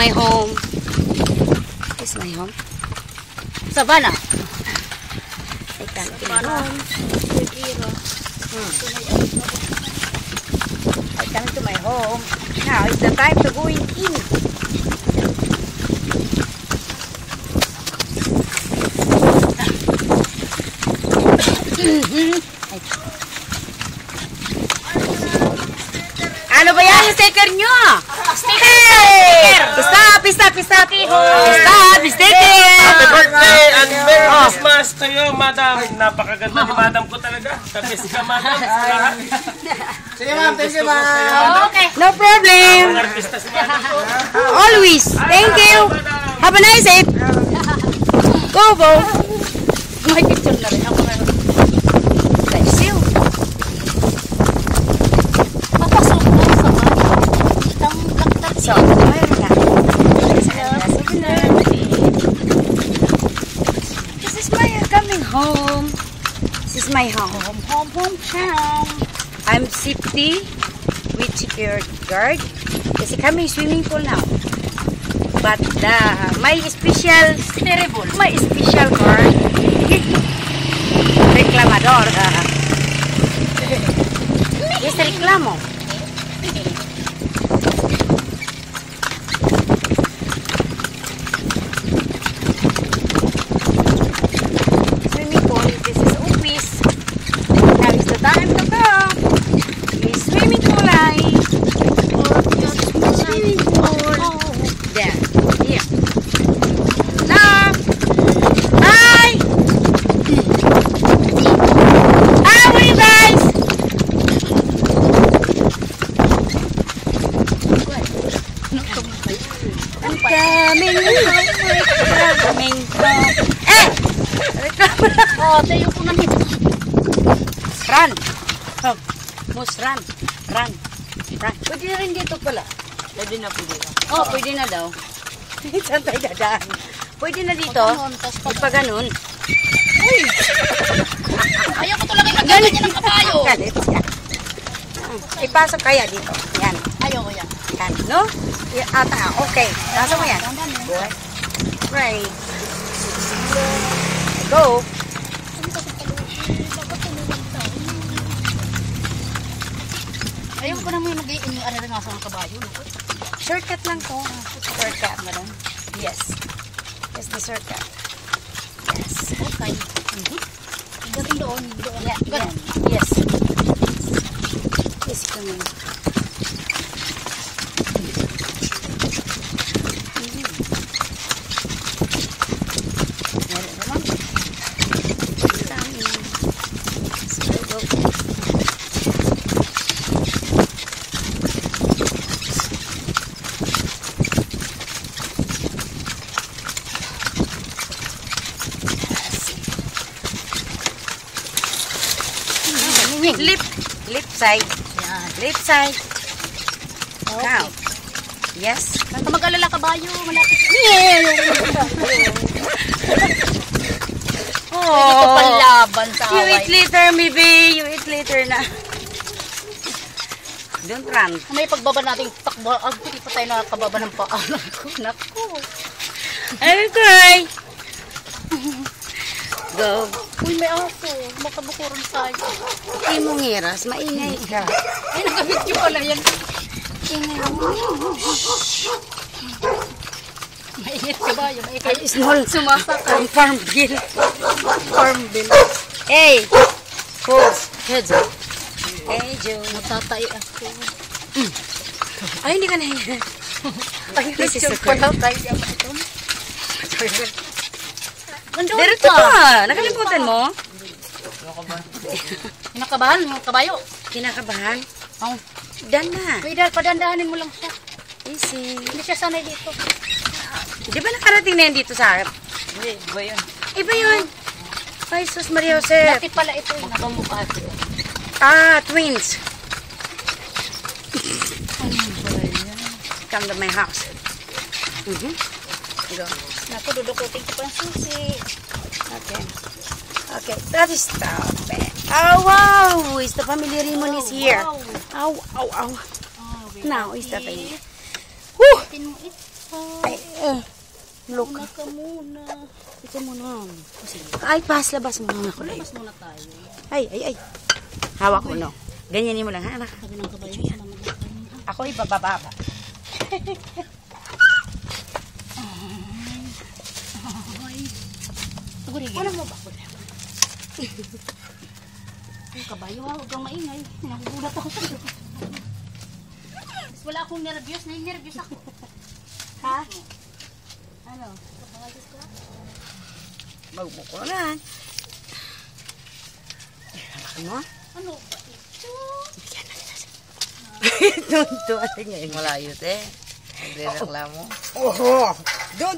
my home. This is my home. Savannah. I come to my home. I come to my home. Now it's the time to go in. Ano ba yan yung sticker nyo? Sticker! Stop! Stop! Sticker! Happy birthday and Merry Christmas to you, Madam. Napakaganda ni Madam ko talaga. Tapos ka, Madam. Sige, ma'am. Thank you, ma'am. Okay. No problem. Ang artista si Madam ko. Always. Thank you. Have a nice day. Go, Bo. May picture na rin ako. Bless you. Papasok mo sa mga itang laktat. So, mayroon na. This is my coming home. This is my home. Home. I'm safety with security guard. Kasi kami swimming pool now. But my special guard, reclamador. Es reclamo. Swimming pool. This is office. Now is the time to go. It's swimming pool. Swimming pool. There. Here. Now. Hi. How are you guys? I'm coming home. Eh! Oh, tayo ko na nito. Run. Mus, run. Pwede na rin dito pala. Pwede na. Oh, pwede na daw. Saan tayo dadaan? Pwede na dito. Pag ganun. Uy! Ayaw ko talaga maganda niya ng kapayo. Galit siya. Ipasok kaya dito. Yan. Ayaw ko yan. Yan, no? Ata, okay. Pasok mo yan. Right. Go. Ayaw ko naman yung mag-i-ararangasa ng kabayo. Shortcut lang to. Shortcut, madam. Yes. Yes, the shortcut. Yes. Okay. Dating doon. Yeah. Yes. Yes, come in. Left side. Yan. Left side. Okay. Now. Yes. Huwag ka mag-alala kabayo. Malapit. Oh. Ito panlaban sa You away. eat later, maybe. You eat later na. Don't run. May pagbaba nating takbo. Hindi pa tayo nakakababa ng paa. Naku. Okay. Go. Uy, may aso. Makabukuran tayo. Hindi mo ngiras. Maingay ka. Ay, nakabidyo pala yan. Ingay mo. Mainit ka ba? Ay, small. Sumasak. From Farmville. Farmville. Hey. Pose. Heads up. Hey, Joe. Matatay ako. Ay, hindi ka nahiya. This is so Palaw cool. tayo siya pa ito. Nandun Diretso ka. ka. Nakalimutan mo? Kinakabahan mo, kabayo. Kinakabahan? Oh. Dan na. Pwede, padandahanin mo lang siya. Easy. Hindi siya sanay dito. Di ba nakarating na yan dito sa harap? Hindi, iba yun. Iba yun. Ay, sus Maria Jose. Dati pala ito, nakamukha ito. Ah, twins. Come to my house. Go. Naku, dudukutin ko pa ang susi. Okay. Okay, that is stop it. Oh, wow. Is the family Rimon is here. Wow. Ow, ow, ow. Oh, Now is the thing. Woo! gamitin mo ito. Ay, look. Una ka muna. Ito muna. Sige, Ay, labas muna ako. labas muna tayo. Ay. Hawak mo, no? Ganyanin mo lang, ha, anak? Sabi ng kabayo sa naman natin. Ako ibababa. Ano mo ba? Ang kabayo ha, huwag kang maingay. Nakugulat ako sa'yo. Wala akong nervyos. Nai-nervyos ako. Ha? Ano? Magbukulan. Hawakan mo? Ano ba ito? Doon. Ngayon. Malayo, te. Nagre-reklamo. Oho. Doon.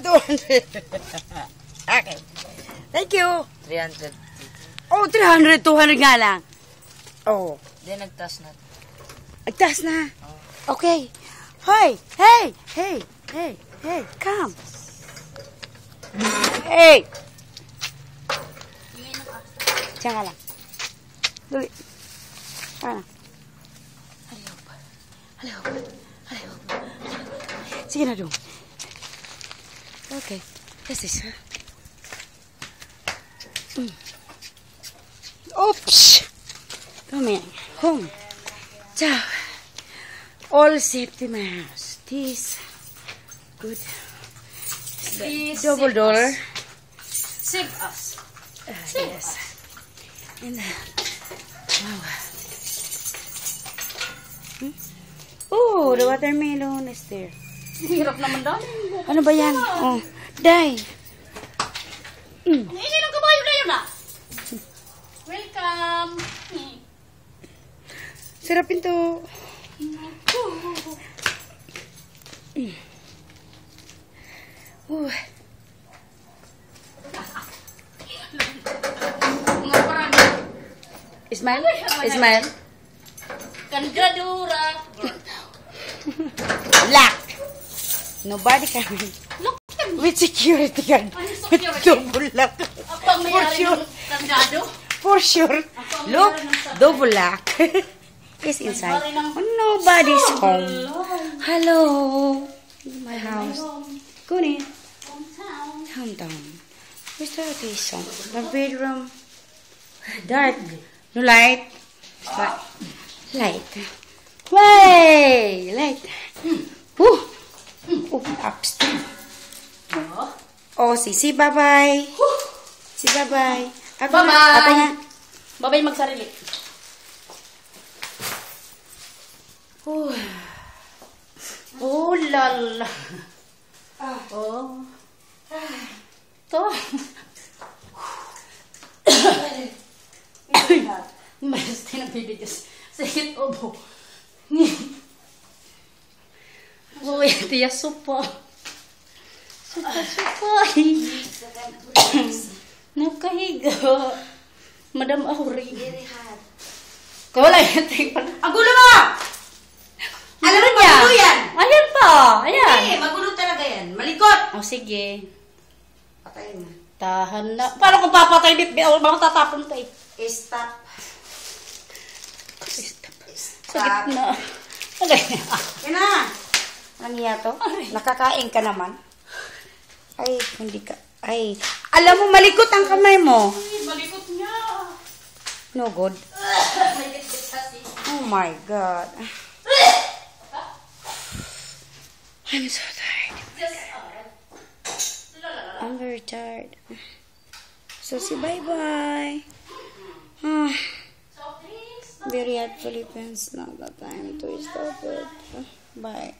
Okay. Thank you. 300. Oh, 300, 200 nga lang. Oh. Hindi, nagtas na. Agtas na. Okay. Hey, come. Hey. Diyan ka lang. Dali. Ano? Halaw. Sige na dong. Okay. This is her. Oops. Come here. Home. Ciao. All safety in my house. This. Good. Please Double door. Save us. Yes. And wow. Oh, the watermelon is there. Hirap naman dahil. Ano ba yan? Oh, die. Hindi ng kabayo na yun ah. Welcome. Sarapin to. Mga parang Smile. kandradura. Lock. Nobody can. Look, With security guard. ano With security? double lock. Ako ang mayari sure. ng kandado. For sure. Look, double lock. Is inside. Nobody's home. Hello. My house. Kunin. Hometown. Where's the location? The bedroom. Dark. No light. Light. Way! Light. Upstairs. Oh, Sisi, bye-bye. Sisi, bye-bye. Ako na, Bye-bye. ate nga. Babay magsarili. Oh, lala. Oh. To. Mayroon tayo ng bibigis. Sakit obo. Uy, tiya supa. Supa. Nakahiga. Madam Auri. Kawala yan. Ang gulo mo! Alam mo niya? magulo yan? Ayan pa. Ayan. Hindi, magulo talaga yan. Malikot! O sige. Patayin mo. Tahan na. Paano kung papatay bit? Baka tatapon to eh. Stop. Sakit na. Agay na. Yan na. Ano niya to? Nakakain ka naman. Ay, hindi ka. Ay, alam mo, malikot ang kamay mo. Malikot niya. No good. Oh my God. I'm so tired. I'm very tired. So, say bye-bye. Very hot Philippines. Not the time to stop it. Bye.